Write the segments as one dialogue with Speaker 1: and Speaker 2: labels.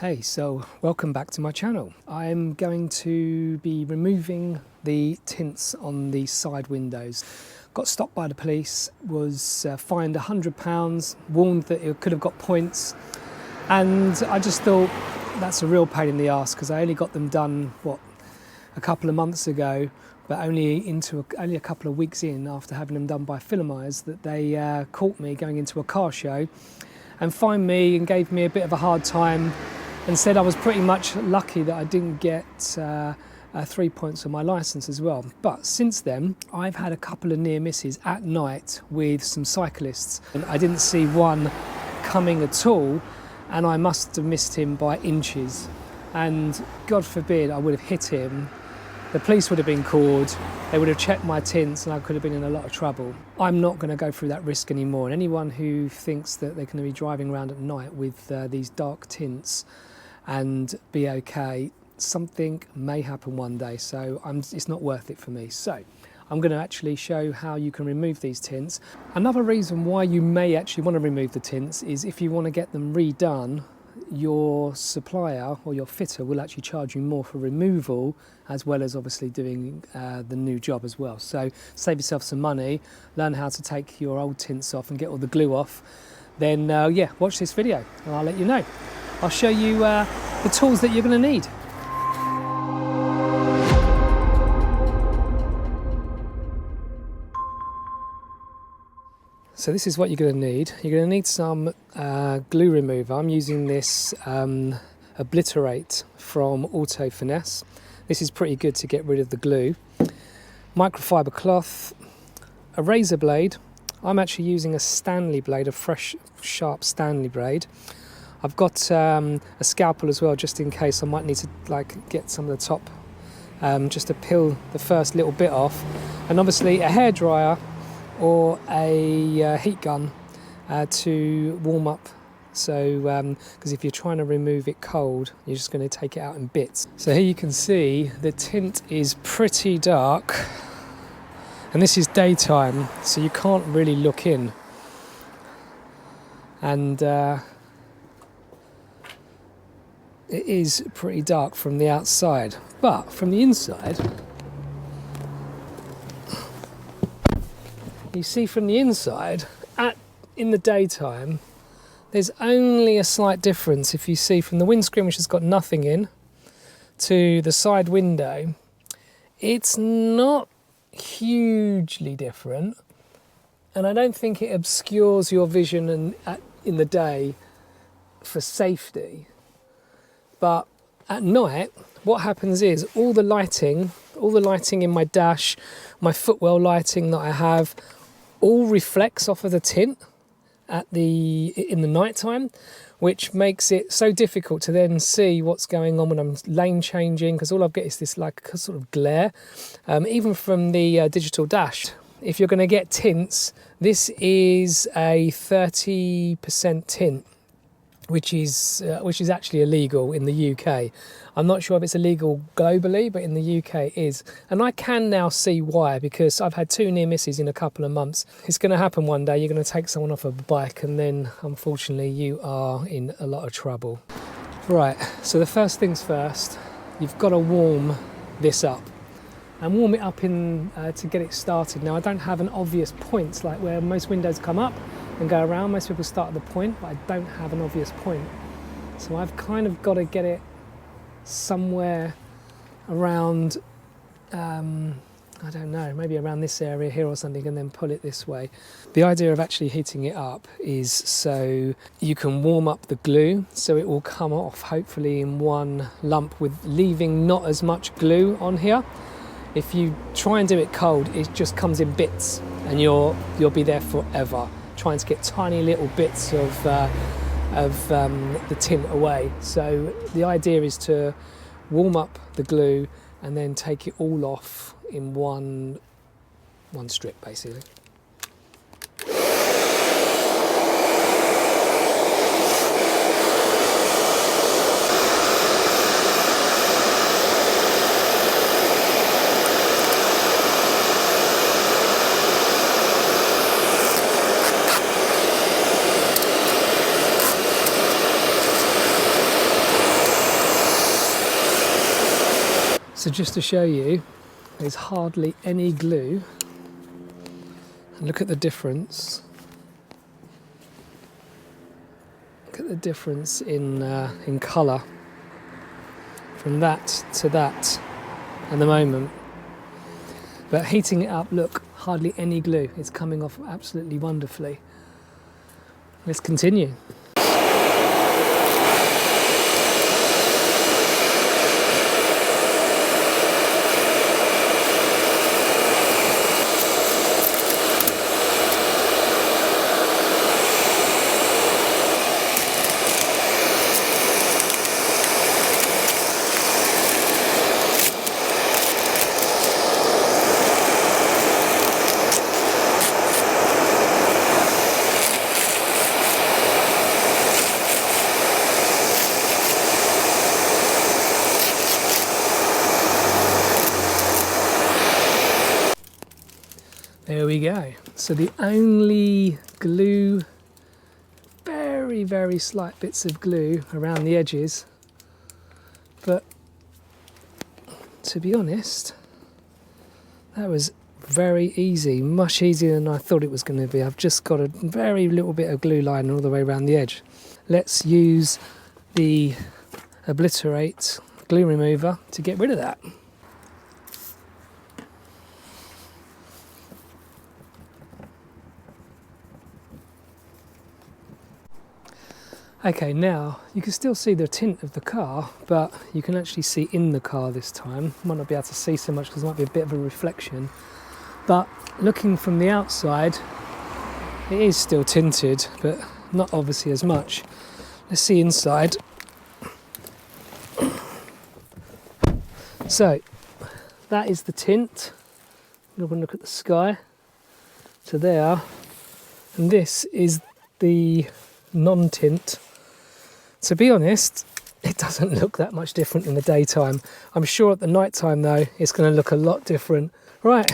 Speaker 1: Hey, so welcome back to my channel. I'm going to be removing the tints on the side windows. Got stopped by the police, was fined £100, warned that it could have got points, and I just thought that's a real pain in the arse because I only got them done, a couple of months ago, but only a couple of weeks in after having them done by Finedes that they caught me going into a car show and fined me and gave me a bit of a hard time and said I was pretty much lucky that I didn't get 3 points on my licence as well. But since then, I've had a couple of near misses at night with some cyclists, and I didn't see one coming at all, and I must have missed him by inches. And God forbid I would have hit him. The police would have been called, they would have checked my tints, and I could have been in a lot of trouble. I'm not going to go through that risk anymore. And anyone who thinks that they're going to be driving around at night with these dark tints and be okay, something may happen one day, so it's not worth it for me. So I'm going to actually show how you can remove these tints. Another reason why you may actually want to remove the tints is if you want to get them redone, your supplier or your fitter will actually charge you more for removal, as well as obviously doing the new job as well. So save yourself some money, learn how to take your old tints off and get all the glue off, then yeah, watch this video and I'll let you know. I'll show you the tools that you're going to need. So this is what you're going to need. You're going to need some glue remover. I'm using this Obliterate from FINED. This is pretty good to get rid of the glue. Microfiber cloth, a razor blade. I'm actually using a Stanley blade, a fresh, sharp Stanley blade. I've got a scalpel as well, just in case I might need to get some of the top, just to peel the first little bit off. And obviously a hairdryer or a heat gun to warm up. So, because if you're trying to remove it cold, you're just going to take it out in bits. So here you can see the tint is pretty dark, and this is daytime, so you can't really look in. And it is pretty dark from the outside, but from the inside, you see from the inside, in the daytime, there's only a slight difference. If you see from the windscreen, which has got nothing in, to the side window, it's not hugely different, and I don't think it obscures your vision in the day for safety. But at night, what happens is all the lighting in my dash, my footwell lighting that I have, all reflects off of the tint in the night time, which makes it so difficult to then see what's going on when I'm lane changing, because all I get is this sort of glare, even from the digital dash. If you're going to get tints, this is a 30% tint, which is actually illegal in the UK. I'm not sure if it's illegal globally, but in the UK it is. And I can now see why, because I've had 2 near misses in a couple of months. It's going to happen one day. You're going to take someone off a bike, and then unfortunately you are in a lot of trouble. Right, so the first things first, you've got to warm this up. And warm it up to get it started. Now, I don't have an obvious point, like where most windows come up and go around. Most people start at the point, but I don't have an obvious point. So I've kind of got to get it somewhere around, I don't know, maybe around this area here or something, and then pull it this way. The idea of actually heating it up is so you can warm up the glue, so it will come off hopefully in one lump, with leaving not as much glue on here. If you try and do it cold, it just comes in bits, and you'll be there forever trying to get tiny little bits of the tint away. So the idea is to warm up the glue and then take it all off in one strip, basically. So just to show you, there's hardly any glue. And look at the difference. Look at the difference in colour from that to that at the moment. But heating it up, look, hardly any glue. It's coming off absolutely wonderfully. Let's continue. There we go. So the only glue, very, very slight bits of glue around the edges. But to be honest, that was very easy, much easier than I thought it was going to be. I've just got a very little bit of glue line all the way around the edge. Let's use the Obliterate glue remover to get rid of that. Okay, now you can still see the tint of the car, but you can actually see in the car this time. Might not be able to see so much because there might be a bit of a reflection, but looking from the outside, it is still tinted, but not obviously as much. Let's see inside. So that is the tint. Look at the sky. So there, and this is the non-tint. To be honest, it doesn't look that much different in the daytime. I'm sure at the night time though, it's going to look a lot different. Right,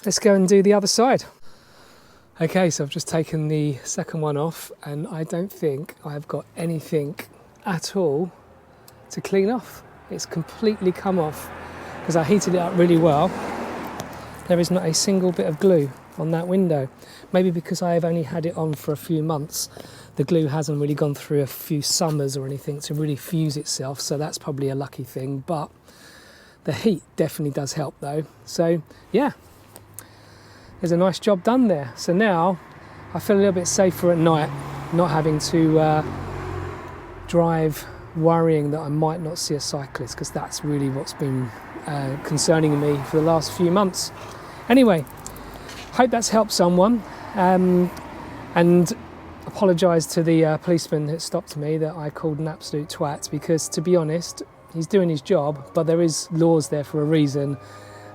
Speaker 1: let's go and do the other side. Okay, so I've just taken the second one off and I don't think I've got anything at all to clean off. It's completely come off because I heated it up really well. There is not a single bit of glue on that window. Maybe because I have only had it on for a few months, the glue hasn't really gone through a few summers or anything to really fuse itself, so that's probably a lucky thing, but the heat definitely does help though. So yeah, there's a nice job done there. So now I feel a little bit safer at night, not having to drive worrying that I might not see a cyclist, because that's really what's been concerning me for the last few months. Anyway, hope that's helped someone, and apologise to the policeman that stopped me that I called an absolute twat, because to be honest, he's doing his job, but there is laws there for a reason,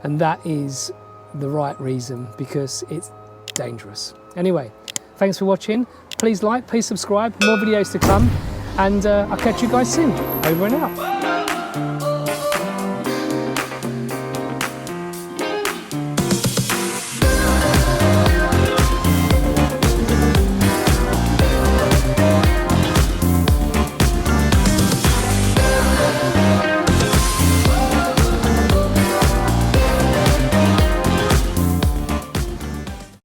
Speaker 1: and that is the right reason, because it's dangerous. Anyway, thanks for watching. Please like, please subscribe, more videos to come, and I'll catch you guys soon. Over and out.